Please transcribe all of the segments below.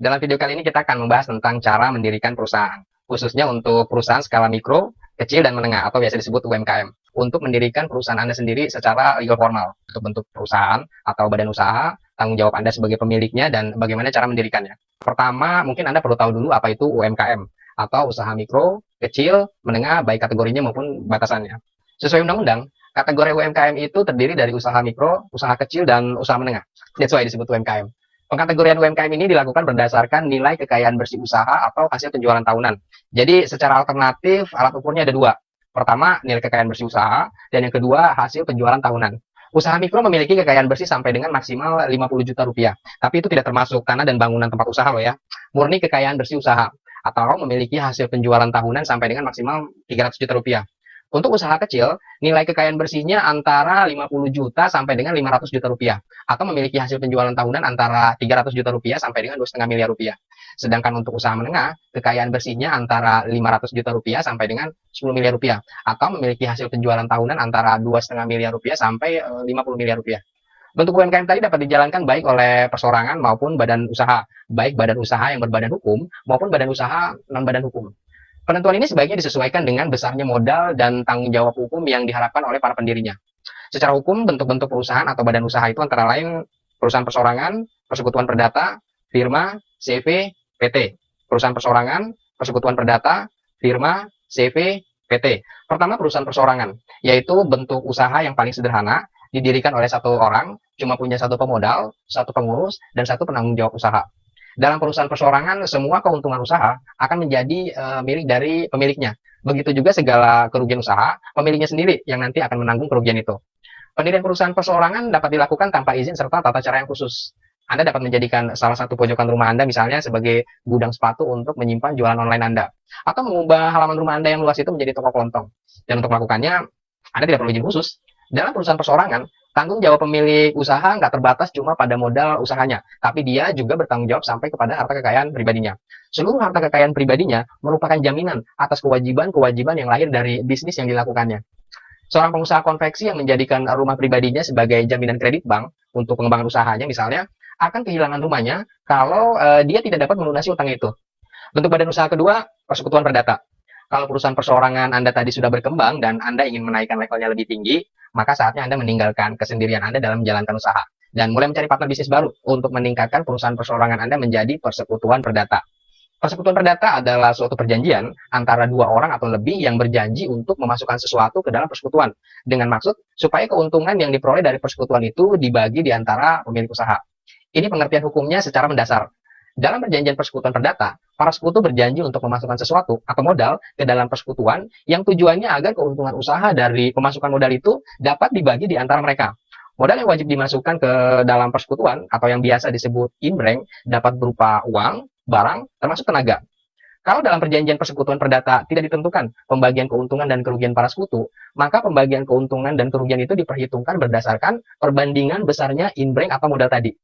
Dalam video kali ini kita akan membahas tentang cara mendirikan perusahaan, khususnya untuk perusahaan skala mikro, kecil, dan menengah atau biasa disebut UMKM. Untuk mendirikan perusahaan Anda sendiri secara legal formal, untuk bentuk perusahaan atau badan usaha, tanggung jawab Anda sebagai pemiliknya, dan bagaimana cara mendirikannya. Pertama, mungkin Anda perlu tahu dulu apa itu UMKM, atau usaha mikro, kecil, menengah, baik kategorinya maupun batasannya. Sesuai undang-undang, kategori UMKM itu terdiri dari usaha mikro, usaha kecil, dan usaha menengah. That's why disebut UMKM. Pengkategorian UMKM ini dilakukan berdasarkan nilai kekayaan bersih usaha atau hasil penjualan tahunan. Jadi secara alternatif alat ukurnya ada dua. Pertama, nilai kekayaan bersih usaha, dan yang kedua, hasil penjualan tahunan. Usaha mikro memiliki kekayaan bersih sampai dengan maksimal 50 juta rupiah. Tapi itu tidak termasuk tanah dan bangunan tempat usaha loh ya. Murni kekayaan bersih usaha atau memiliki hasil penjualan tahunan sampai dengan maksimal 300 juta rupiah. Untuk usaha kecil, nilai kekayaan bersihnya antara 50 juta sampai dengan 500 juta rupiah. Atau memiliki hasil penjualan tahunan antara 300 juta rupiah sampai dengan 2,5 miliar rupiah. Sedangkan untuk usaha menengah, kekayaan bersihnya antara 500 juta rupiah sampai dengan 10 miliar rupiah. Atau memiliki hasil penjualan tahunan antara 2,5 miliar rupiah sampai 50 miliar rupiah. Bentuk UMKM tadi dapat dijalankan baik oleh perseorangan maupun badan usaha. Baik badan usaha yang berbadan hukum maupun badan usaha non-badan hukum. Penentuan ini sebaiknya disesuaikan dengan besarnya modal dan tanggung jawab hukum yang diharapkan oleh para pendirinya. Secara hukum, bentuk-bentuk perusahaan atau badan usaha itu antara lain perusahaan perseorangan, persekutuan perdata, firma, CV, PT. Perusahaan perseorangan, persekutuan perdata, firma, CV, PT. Pertama, perusahaan perseorangan, yaitu bentuk usaha yang paling sederhana, didirikan oleh satu orang, cuma punya satu pemodal, satu pengurus, dan satu penanggung jawab usaha. Dalam perusahaan perseorangan, semua keuntungan usaha akan menjadi milik dari pemiliknya. Begitu juga segala kerugian usaha, pemiliknya sendiri yang nanti akan menanggung kerugian itu. Pendirian perusahaan perseorangan dapat dilakukan tanpa izin serta tata cara yang khusus. Anda dapat menjadikan salah satu pojokan rumah Anda misalnya sebagai gudang sepatu untuk menyimpan jualan online Anda. Atau mengubah halaman rumah Anda yang luas itu menjadi toko kelontong. Dan untuk melakukannya, Anda tidak perlu izin khusus. Dalam perusahaan perseorangan, tanggung jawab pemilik usaha nggak terbatas cuma pada modal usahanya, tapi dia juga bertanggung jawab sampai kepada harta kekayaan pribadinya. Seluruh harta kekayaan pribadinya merupakan jaminan atas kewajiban-kewajiban yang lahir dari bisnis yang dilakukannya. Seorang pengusaha konveksi yang menjadikan rumah pribadinya sebagai jaminan kredit bank untuk pengembangan usahanya misalnya, akan kehilangan rumahnya kalau dia tidak dapat melunasi utang itu. Bentuk badan usaha kedua, persekutuan perdata. Kalau perusahaan perseorangan Anda tadi sudah berkembang dan Anda ingin menaikkan levelnya lebih tinggi, maka saatnya Anda meninggalkan kesendirian Anda dalam menjalankan usaha dan mulai mencari partner bisnis baru untuk meningkatkan perusahaan perseorangan Anda menjadi persekutuan perdata. Persekutuan perdata adalah suatu perjanjian antara dua orang atau lebih yang berjanji untuk memasukkan sesuatu ke dalam persekutuan dengan maksud supaya keuntungan yang diperoleh dari persekutuan itu dibagi di antara pemilik usaha. Ini pengertian hukumnya secara mendasar. Dalam perjanjian persekutuan perdata, para sekutu berjanji untuk memasukkan sesuatu atau modal ke dalam persekutuan yang tujuannya agar keuntungan usaha dari pemasukan modal itu dapat dibagi di antara mereka. Modal yang wajib dimasukkan ke dalam persekutuan atau yang biasa disebut inbreng dapat berupa uang, barang, termasuk tenaga. Kalau dalam perjanjian persekutuan perdata tidak ditentukan pembagian keuntungan dan kerugian para sekutu, maka pembagian keuntungan dan kerugian itu diperhitungkan berdasarkan perbandingan besarnya inbreng atau modal tadi.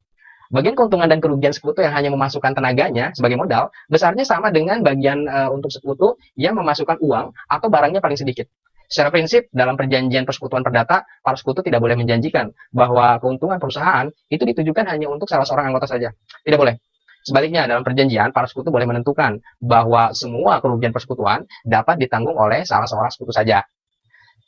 Bagian keuntungan dan kerugian sekutu yang hanya memasukkan tenaganya sebagai modal, besarnya sama dengan bagian untuk sekutu yang memasukkan uang atau barangnya paling sedikit. Secara prinsip, dalam perjanjian persekutuan perdata, para sekutu tidak boleh menjanjikan bahwa keuntungan perusahaan itu ditujukan hanya untuk salah seorang anggota saja. Tidak boleh. Sebaliknya, dalam perjanjian, para sekutu boleh menentukan bahwa semua kerugian persekutuan dapat ditanggung oleh salah seorang sekutu saja.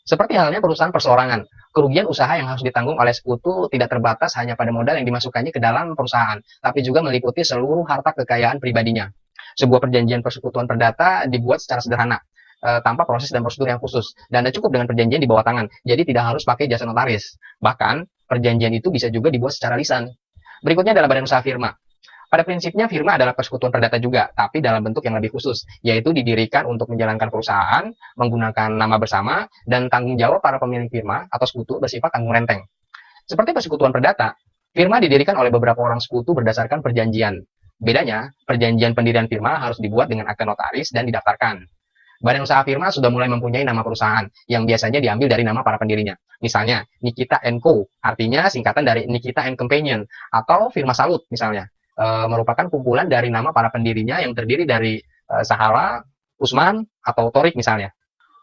Seperti halnya perusahaan perseorangan, kerugian usaha yang harus ditanggung oleh sekutu tidak terbatas hanya pada modal yang dimasukkannya ke dalam perusahaan, tapi juga meliputi seluruh harta kekayaan pribadinya. Sebuah perjanjian persekutuan perdata dibuat secara sederhana, tanpa proses dan prosedur yang khusus, dan cukup dengan perjanjian di bawah tangan, jadi tidak harus pakai jasa notaris. Bahkan, perjanjian itu bisa juga dibuat secara lisan. Berikutnya adalah badan usaha firma. Pada prinsipnya, firma adalah persekutuan perdata juga, tapi dalam bentuk yang lebih khusus, yaitu didirikan untuk menjalankan perusahaan, menggunakan nama bersama, dan tanggung jawab para pemilik firma atau sekutu bersifat tanggung renteng. Seperti persekutuan perdata, firma didirikan oleh beberapa orang sekutu berdasarkan perjanjian. Bedanya, perjanjian pendirian firma harus dibuat dengan akte notaris dan didaftarkan. Badan usaha firma sudah mulai mempunyai nama perusahaan, yang biasanya diambil dari nama para pendirinya. Misalnya, Nikita & Co, artinya singkatan dari Nikita & Companion, atau firma Salut misalnya. Merupakan kumpulan dari nama para pendirinya yang terdiri dari Sahala, Usman, atau Torik misalnya.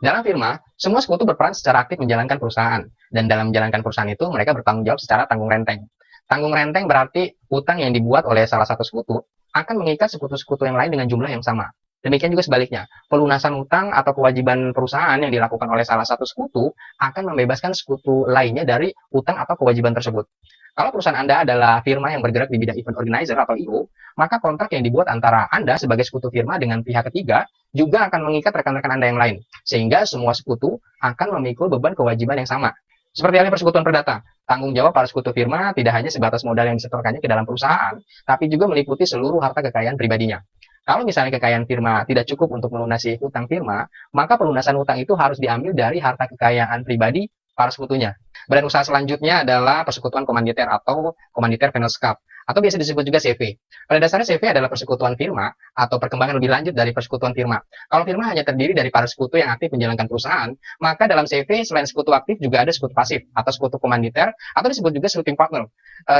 Dalam firma, semua sekutu berperan secara aktif menjalankan perusahaan, dan dalam menjalankan perusahaan itu mereka bertanggung jawab secara tanggung renteng. Tanggung renteng berarti utang yang dibuat oleh salah satu sekutu akan mengikat sekutu-sekutu yang lain dengan jumlah yang sama. Demikian juga sebaliknya, pelunasan hutang atau kewajiban perusahaan yang dilakukan oleh salah satu sekutu akan membebaskan sekutu lainnya dari hutang atau kewajiban tersebut. Kalau perusahaan Anda adalah firma yang bergerak di bidang event organizer atau IO, maka kontrak yang dibuat antara Anda sebagai sekutu firma dengan pihak ketiga juga akan mengikat rekan-rekan Anda yang lain, sehingga semua sekutu akan memikul beban kewajiban yang sama. Seperti halnya persekutuan perdata, tanggung jawab para sekutu firma tidak hanya sebatas modal yang disetorkannya ke dalam perusahaan, tapi juga meliputi seluruh harta kekayaan pribadinya. Kalau misalnya kekayaan firma tidak cukup untuk melunasi hutang firma, maka pelunasan hutang itu harus diambil dari harta kekayaan pribadi para sekutunya. Badan usaha selanjutnya adalah persekutuan komanditer atau komanditer vennootschap, atau biasa disebut juga CV. Pada dasarnya CV adalah persekutuan firma atau perkembangan lebih lanjut dari persekutuan firma. Kalau firma hanya terdiri dari para sekutu yang aktif menjalankan perusahaan, maka dalam CV selain sekutu aktif juga ada sekutu pasif atau sekutu komanditer atau disebut juga sleeping partner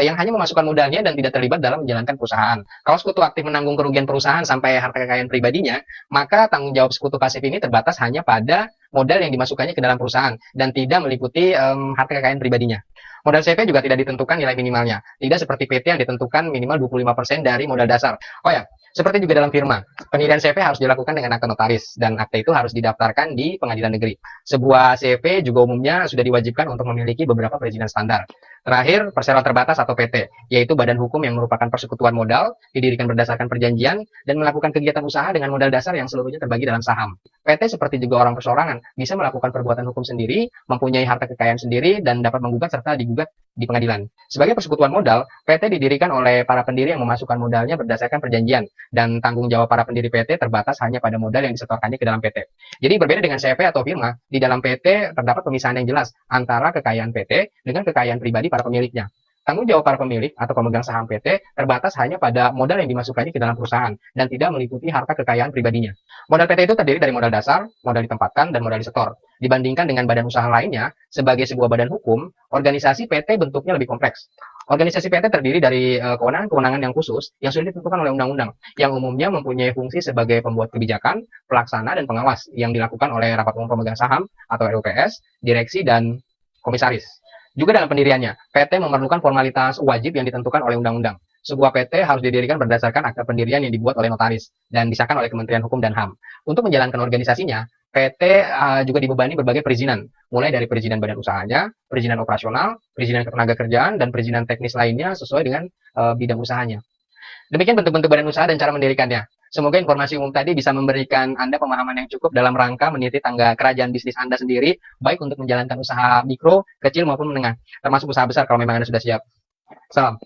yang hanya memasukkan modalnya dan tidak terlibat dalam menjalankan perusahaan. Kalau sekutu aktif menanggung kerugian perusahaan sampai harta kekayaan pribadinya, maka tanggung jawab sekutu pasif ini terbatas hanya pada modal yang dimasukkannya ke dalam perusahaan dan tidak meliputi harta kekayaan pribadinya. Modal CV juga tidak ditentukan nilai minimalnya. Tidak seperti PT yang ditentukan minimal 25% dari modal dasar. Oh ya, seperti juga dalam firma, pendirian CV harus dilakukan dengan akte notaris dan akte itu harus didaftarkan di pengadilan negeri. Sebuah CV juga umumnya sudah diwajibkan untuk memiliki beberapa perizinan standar. Terakhir, perseroan terbatas atau PT, yaitu badan hukum yang merupakan persekutuan modal, didirikan berdasarkan perjanjian, dan melakukan kegiatan usaha dengan modal dasar yang seluruhnya terbagi dalam saham. PT seperti juga orang perseorangan, bisa melakukan perbuatan hukum sendiri, mempunyai harta kekayaan sendiri, dan dapat menggugat serta digugat di pengadilan. Sebagai persekutuan modal, PT didirikan oleh para pendiri yang memasukkan modalnya berdasarkan perjanjian, dan tanggung jawab para pendiri PT terbatas hanya pada modal yang disetorkannya ke dalam PT. Jadi berbeda dengan CV atau firma, di dalam PT terdapat pemisahan yang jelas antara kekayaan PT dengan kekayaan pribadi para pemiliknya. Tanggung jawab para pemilik atau pemegang saham PT terbatas hanya pada modal yang dimasukkannya ke dalam perusahaan dan tidak meliputi harta kekayaan pribadinya. Modal PT itu terdiri dari modal dasar, modal ditempatkan, dan modal disetor. Dibandingkan dengan badan usaha lainnya, sebagai sebuah badan hukum, organisasi PT bentuknya lebih kompleks. Organisasi PT terdiri dari kewenangan-kewenangan yang khusus yang sudah ditentukan oleh undang-undang, yang umumnya mempunyai fungsi sebagai pembuat kebijakan, pelaksana, dan pengawas yang dilakukan oleh rapat umum pemegang saham atau RUPS, direksi, dan komisaris. Juga dalam pendiriannya, PT memerlukan formalitas wajib yang ditentukan oleh undang-undang. Sebuah PT harus didirikan berdasarkan akta pendirian yang dibuat oleh notaris dan disahkan oleh Kementerian Hukum dan HAM. Untuk menjalankan organisasinya, PT juga dibebani berbagai perizinan, mulai dari perizinan badan usahanya, perizinan operasional, perizinan ketenaga kerjaan, dan perizinan teknis lainnya sesuai dengan bidang usahanya. Demikian bentuk-bentuk badan usaha dan cara mendirikannya. Semoga informasi umum tadi bisa memberikan Anda pemahaman yang cukup dalam rangka meniti tangga kerajaan bisnis Anda sendiri, baik untuk menjalankan usaha mikro, kecil maupun menengah, termasuk usaha besar kalau memang Anda sudah siap. Salam.